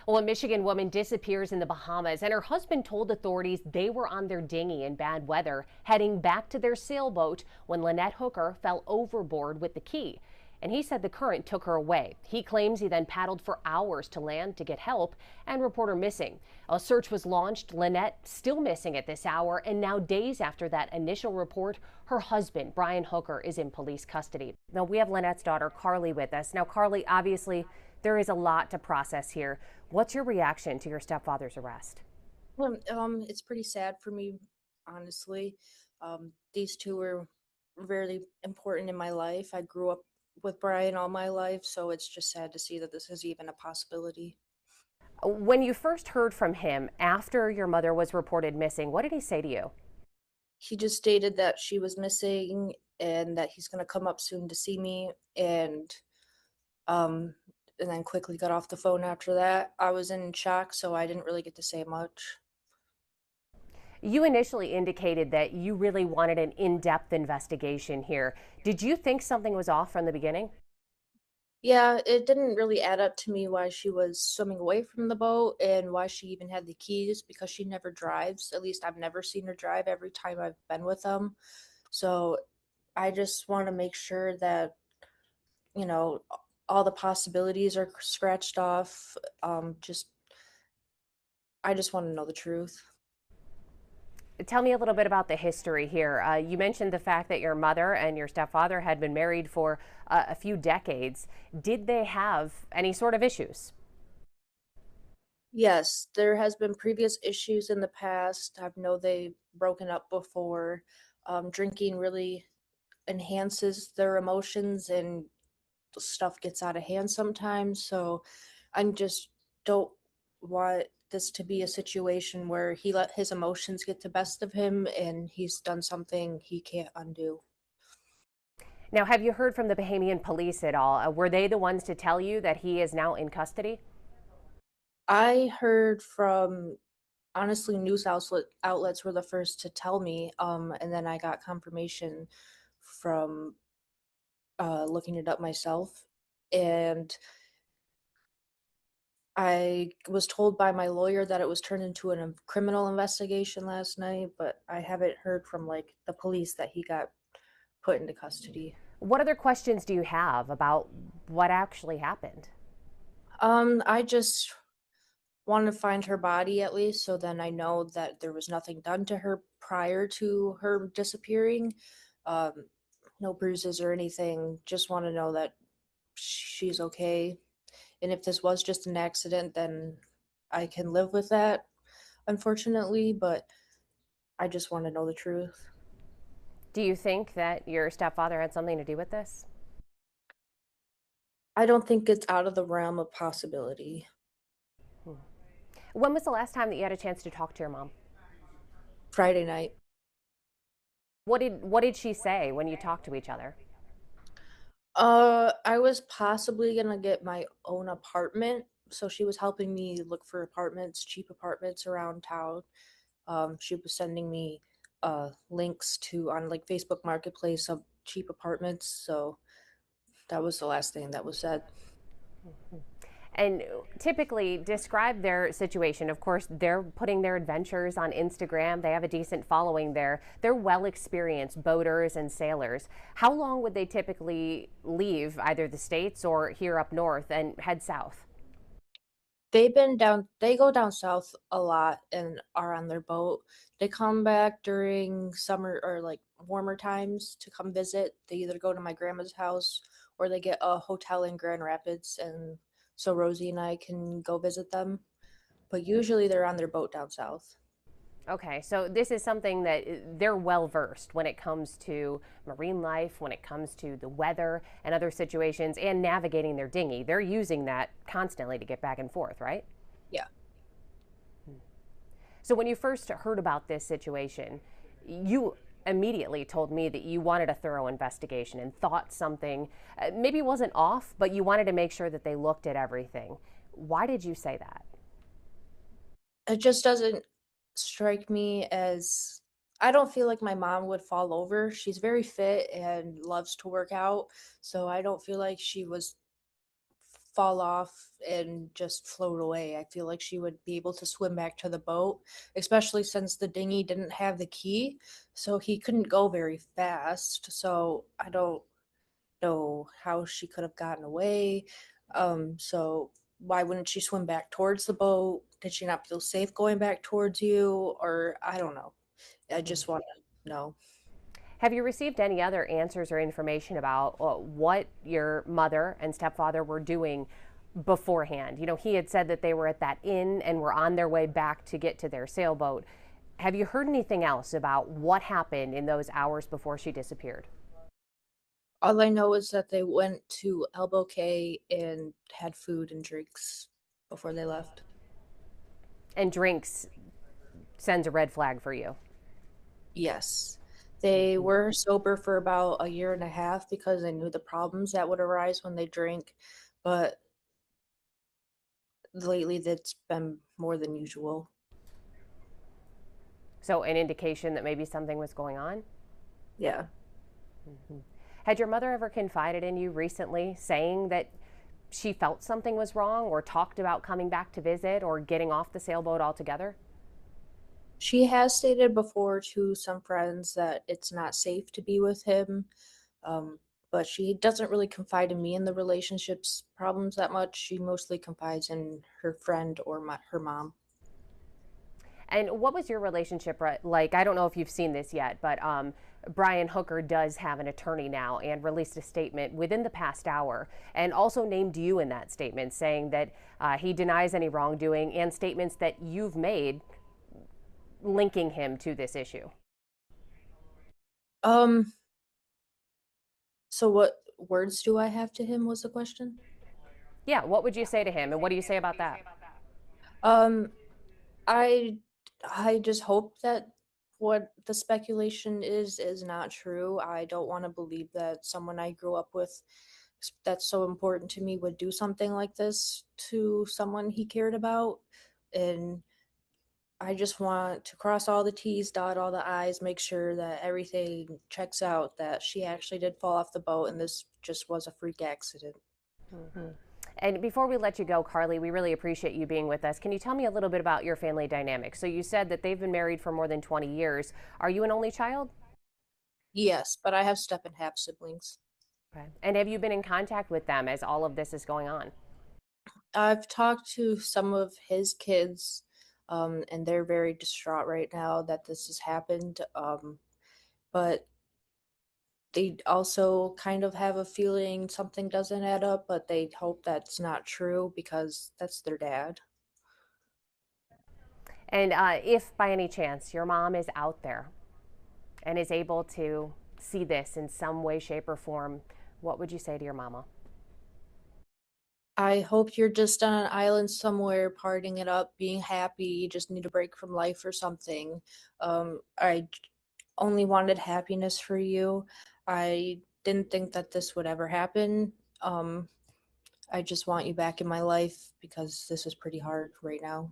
Well, a Michigan woman disappears in the Bahamas, and her husband told authorities they were on their dinghy in bad weather, heading back to their sailboat when Lynette Hooker fell overboard with the key. And he said the current took her away. He claims he then paddled for hours to land to get help and report her missing. A search was launched. Lynette still missing at this hour, and now days after that initial report, her husband, Brian Hooker, is in police custody. Now, we have Lynette's daughter, Carly, with us. Now, Carly, obviously, there is a lot to process here. What's your reaction to your stepfather's arrest? It's pretty sad for me, honestly. These two were really important in my life. I grew up with Brian all my life, so it's just sad to see that this is even a possibility. When you first heard from him after your mother was reported missing, what did he say to you? He just stated that she was missing and that he's gonna come up soon to see me, um, and then quickly got off the phone after that. I was in shock, so I didn't really get to say much. You initially indicated that you really wanted an in depth investigation here. Did you think something was off from the beginning? Yeah, it didn't really add up to me why she was swimming away from the boat and why she even had the keys because she never drives. At least I've never seen her drive every time I've been with them. So I just want to make sure that, you know, all the possibilities are scratched off. I just want to know the truth. Tell me a little bit about the history here. You mentioned the fact that your mother and your stepfather had been married for a few decades. Did they have any sort of issues? Yes, there has been previous issues in the past. I know they've broken up before. Drinking really enhances their emotions and stuff gets out of hand sometimes. So I'm just don't want this to be a situation where he let his emotions get the best of him and he's done something he can't undo. Now, have you heard from the Bahamian police at all? Were they the ones to tell you that he is now in custody? I heard from honestly outlets were the first to tell me, and then I got confirmation from looking it up myself. And I was told by my lawyer that it was turned into a criminal investigation last night, but I haven't heard from like the police that he got put into custody. What other questions do you have about what actually happened? I just want to find her body at least, so then I know that there was nothing done to her prior to her disappearing. Um, no bruises or anything. Just want to know that she's okay. And if this was just an accident, then I can live with that, unfortunately, but I just want to know the truth. Do you think that your stepfather had something to do with this? I don't think it's out of the realm of possibility. Hmm. When was the last time that you had a chance to talk to your mom? Friday night. What did she say when you talked to each other? I was possibly gonna get my own apartment, so she was helping me look for apartments, cheap apartments around town. She was sending me links to on like Facebook Marketplace of cheap apartments, so that was the last thing that was said. And typically describe their situation. Of course, they're putting their adventures on Instagram. They have a decent following there. They're well experienced boaters and sailors. How long would they typically leave either the States or here up north and head south? They go down south a lot and are on their boat. They come back during summer or like warmer times to come visit. They either go to my grandma's house or they get a hotel in Grand Rapids and so Rosie and I can go visit them. But usually they're on their boat down south. Okay, so this is something that they're well versed when it comes to marine life, when it comes to the weather and other situations, and navigating their dinghy. They're using that constantly to get back and forth, right? Yeah. So when you first heard about this situation, you immediately told me that you wanted a thorough investigation and thought something maybe wasn't off, but you wanted to make sure that they looked at everything. Why did you say that? It just doesn't strike me as I don't feel like my mom would fall over. She's very fit and loves to work out, so I don't feel like she was fall off and just float away. I feel like she would be able to swim back to the boat, especially since the dinghy didn't have the key, so he couldn't go very fast. So I don't know how she could have gotten away. So why wouldn't she swim back towards the boat? Did she not feel safe going back towards you? Or I don't know. I just want to know. Have you received any other answers or information about what your mother and stepfather were doing beforehand? You know, he had said that they were at that inn and were on their way back to get to their sailboat. Have you heard anything else about what happened in those hours before she disappeared? All I know is that they went to Elbow Cay and had food and drinks before they left. And drinks sends a red flag for you. Yes. They were sober for about a year and a half because they knew the problems that would arise when they drink, but lately that's been more than usual. So, an indication that maybe something was going on? Yeah. Had your mother ever confided in you recently saying that she felt something was wrong or talked about coming back to visit or getting off the sailboat altogether? She has stated before to some friends that it's not safe to be with him, but she doesn't really confide in me in the relationships problems that much. She mostly confides in her friend or her mom. And what was your relationship like? I don't know if you've seen this yet, but Brian Hooker does have an attorney now and released a statement within the past hour and also named you in that statement, saying that he denies any wrongdoing and statements that you've made linking him to this issue. Um, so what words do I have to him was the question? Yeah, what would you say to him and what do you say about that? Um, I I just hope that what the speculation is not true. I don't want to believe that someone I grew up with that's so important to me would do something like this to someone he cared about. And I just want to cross all the T's, dot all the I's, make sure that everything checks out, that she actually did fall off the boat and this just was a freak accident. Mm-hmm. And before we let you go, Carly, we really appreciate you being with us. Can you tell me a little bit about your family dynamic? So you said that they've been married for more than 20 years. Are you an only child? Yes, but I have step and half siblings. Okay. And have you been in contact with them as all of this is going on? I've talked to some of his kids, and they're very distraught right now that this has happened. But they also kind of have a feeling something doesn't add up, but they hope that's not true because that's their dad. And if by any chance your mom is out there and is able to see this in some way, shape, or form, what would you say to your mama? I hope you're just on an island somewhere, partying it up, being happy. You just need a break from life or something. Only wanted happiness for you. I didn't think that this would ever happen. Um, I just want you back in my life because this is pretty hard right now.